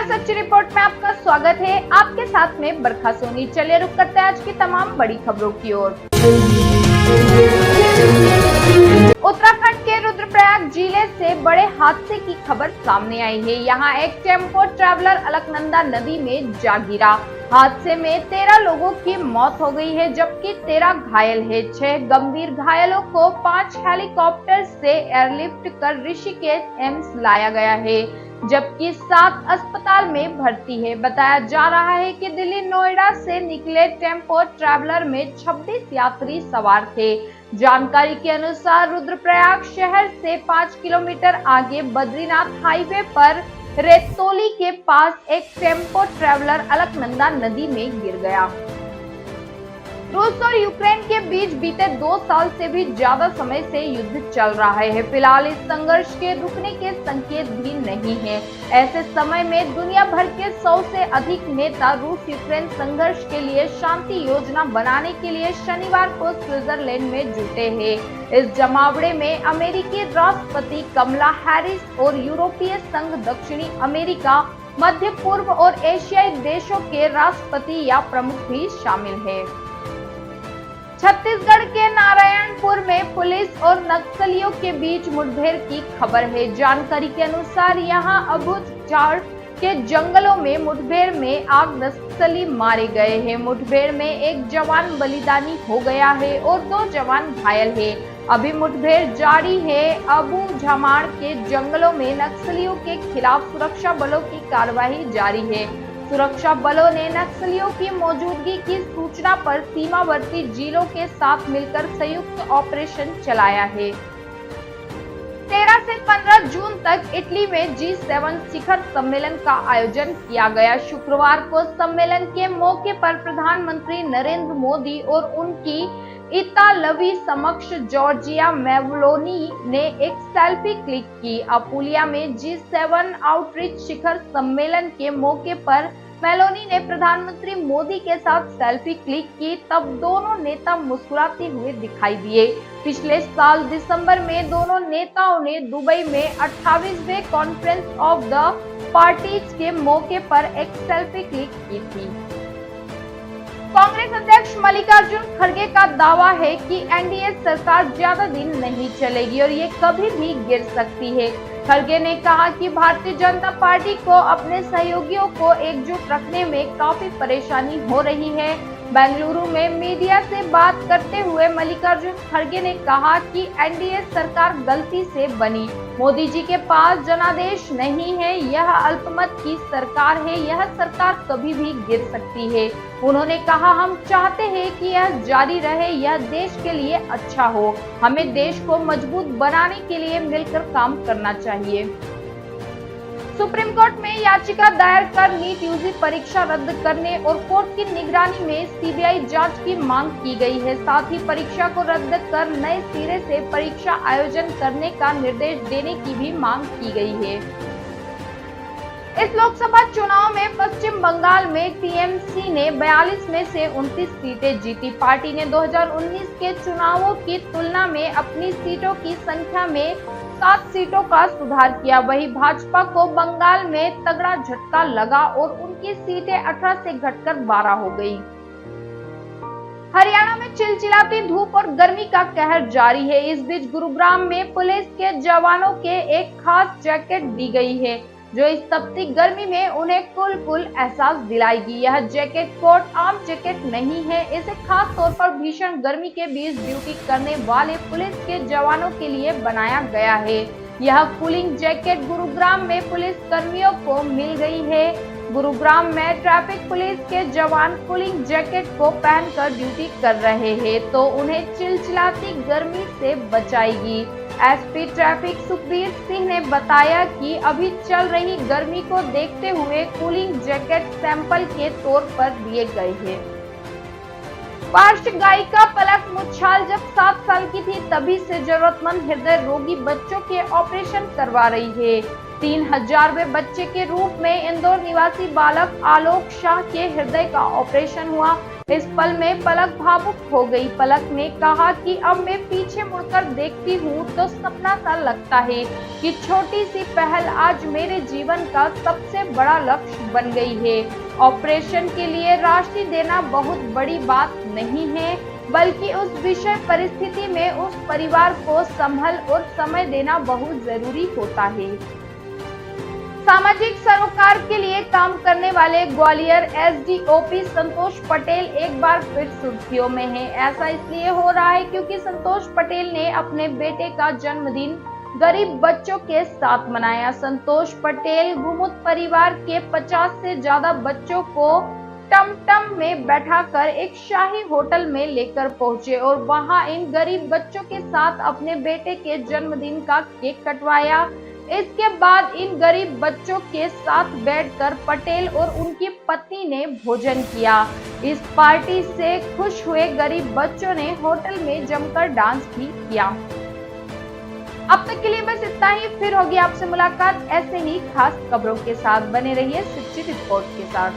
सच्ची रिपोर्ट में आपका स्वागत है। आपके साथ में बरखा सोनी। चलिए रुक करते हैं आज की तमाम बड़ी खबरों की ओर। उत्तराखंड के रुद्रप्रयाग जिले से बड़े हादसे की खबर सामने आई है। यहाँ एक टेम्पो ट्रैवलर अलकनंदा नदी में जा गिरा। हादसे में 13 लोगों की मौत हो गई है, जबकि 13 घायल है। 6 गंभीर घायलों को 5 हेलीकॉप्टर से एयरलिफ्ट कर ऋषिकेश एम्स लाया गया है, जबकि 7 अस्पताल में भर्ती है। बताया जा रहा है कि दिल्ली नोएडा से निकले टेम्पो ट्रैवलर में 26 यात्री सवार थे। जानकारी के अनुसार रुद्रप्रयाग शहर से 5 किलोमीटर आगे बद्रीनाथ हाईवे पर रेतोली के पास एक टेम्पो ट्रैवलर अलकनंदा नदी में गिर गया। रूस और यूक्रेन के बीच बीते 2 साल से भी ज्यादा समय से युद्ध चल रहा है। फिलहाल इस संघर्ष के रुकने के संकेत भी नहीं है। ऐसे समय में दुनिया भर के 100 से अधिक नेता रूस यूक्रेन संघर्ष के लिए शांति योजना बनाने के लिए शनिवार को स्विट्जरलैंड में जुटे हैं। इस जमावड़े में अमेरिकी राष्ट्रपति कमला हैरिस और यूरोपीय संघ, दक्षिणी अमेरिका, मध्य पूर्व और एशियाई देशों के राष्ट्रपति या प्रमुख भी शामिल है। छत्तीसगढ़ के नारायणपुर में पुलिस और नक्सलियों के बीच मुठभेड़ की खबर है। जानकारी के अनुसार यहां अबूझाड़ के जंगलों में मुठभेड़ में 8 नक्सली मारे गए हैं। मुठभेड़ में एक जवान बलिदानी हो गया है और 2 जवान घायल है। अभी मुठभेड़ जारी है। अबूझमाड़ के जंगलों में नक्सलियों के खिलाफ सुरक्षा बलों की कार्रवाई जारी है। सुरक्षा बलों ने नक्सलियों की मौजूदगी की सूचना पर सीमावर्ती जिलों के साथ मिलकर संयुक्त ऑपरेशन चलाया है। 13 से 15 जून तक इटली में G7 शिखर सम्मेलन का आयोजन किया गया। शुक्रवार को सम्मेलन के मौके पर प्रधानमंत्री नरेंद्र मोदी और उनकी इतालवी समकक्ष जॉर्जिया मेलोनी ने एक सेल्फी क्लिक की। अपुलिया में G7 आउटरीच शिखर सम्मेलन के मौके पर मेलोनी ने प्रधानमंत्री मोदी के साथ सेल्फी क्लिक की, तब दोनों नेता मुस्कुराते हुए दिखाई दिए। पिछले साल दिसंबर में दोनों नेताओं ने दुबई में 28वें कॉन्फ्रेंस ऑफ द पार्टीज के मौके पर एक सेल्फी क्लिक की थी। कांग्रेस अध्यक्ष मल्लिकार्जुन खड़गे का दावा है कि एनडीए सरकार ज्यादा दिन नहीं चलेगी और ये कभी भी गिर सकती है। खड़गे ने कहा कि भारतीय जनता पार्टी को अपने सहयोगियों को एकजुट रखने में काफी परेशानी हो रही है। बेंगलुरु में मीडिया से बात करते हुए मल्लिकार्जुन खड़गे ने कहा कि एनडीए सरकार गलती से बनी। मोदी जी के पास जनादेश नहीं है। यह अल्पमत की सरकार है। यह सरकार कभी भी गिर सकती है। उन्होंने कहा, हम चाहते हैं कि यह जारी रहे। यह देश के लिए अच्छा हो। हमें देश को मजबूत बनाने के लिए मिलकर काम करना चाहिए। सुप्रीम कोर्ट में याचिका दायर कर नीट यूजी परीक्षा रद्द करने और कोर्ट की निगरानी में सीबीआई जांच की मांग की गई है। साथ ही परीक्षा को रद्द कर नए सिरे से परीक्षा आयोजन करने का निर्देश देने की भी मांग की गई है। इस लोकसभा चुनाव में पश्चिम बंगाल में टीएमसी ने 42 में से 29 सीटें जीती। पार्टी ने 2019 के चुनावों की तुलना में अपनी सीटों की संख्या में 7 सीटों का सुधार किया। वहीं भाजपा को बंगाल में तगड़ा झटका लगा और उनकी सीटें 18 से घटकर 12 हो गई। हरियाणा में चिलचिलाती धूप और गर्मी का कहर जारी है। इस बीच गुरुग्राम में पुलिस के जवानों के एक खास जैकेट दी गई है, जो इस तपती गर्मी में उन्हें कुल एहसास दिलाएगी। यह जैकेट कोट आम जैकेट नहीं है। इसे खास तौर पर भीषण गर्मी के बीच ड्यूटी करने वाले पुलिस के जवानों के लिए बनाया गया है। यह कूलिंग जैकेट गुरुग्राम में पुलिस कर्मियों को मिल गई है। गुरुग्राम में ट्रैफिक पुलिस के जवान कूलिंग जैकेट को पहनकर ड्यूटी कर रहे हैं, तो उन्हें चिलचिलाती गर्मी से बचाएगी। एसपी ट्रैफिक सुखबीर सिंह ने बताया कि अभी चल रही गर्मी को देखते हुए कूलिंग जैकेट सैंपल के तौर पर दिए गए हैं। पार्श्व गायिका पलक मुच्छाल जब 7 साल की थी, तभी से जरूरतमंद हृदय रोगी बच्चों के ऑपरेशन करवा रही है। 3000वें बच्चे के रूप में इंदौर निवासी बालक आलोक शाह के हृदय का ऑपरेशन हुआ। इस पल में पलक भावुक हो गई। पलक ने कहा कि अब मैं पीछे मुड़कर देखती हूँ तो सपना सा लगता है कि छोटी सी पहल आज मेरे जीवन का सबसे बड़ा लक्ष्य बन गई है। ऑपरेशन के लिए राशि देना बहुत बड़ी बात नहीं है, बल्कि उस विषय परिस्थिति में उस परिवार को संभल और समय देना बहुत जरूरी होता है। सामाजिक सरोकार के लिए काम करने वाले ग्वालियर एसडीओपी संतोष पटेल एक बार फिर सुर्खियों में हैं। ऐसा इसलिए हो रहा है क्योंकि संतोष पटेल ने अपने बेटे का जन्मदिन गरीब बच्चों के साथ मनाया। संतोष पटेल गुमुत परिवार के 50 से ज्यादा बच्चों को टमटम में बैठाकर एक शाही होटल में लेकर पहुंचे और वहां इन गरीब बच्चों के साथ अपने बेटे के जन्मदिन का केक कटवाया। इसके बाद इन गरीब बच्चों के साथ बैठकर पटेल और उनकी पत्नी ने भोजन किया। इस पार्टी से खुश हुए गरीब बच्चों ने होटल में जमकर डांस भी किया। अब तक के लिए बस इतना ही। फिर होगी आपसे मुलाकात ऐसे ही खास खबरों के साथ। बने रहिए सच्ची रिपोर्ट के साथ।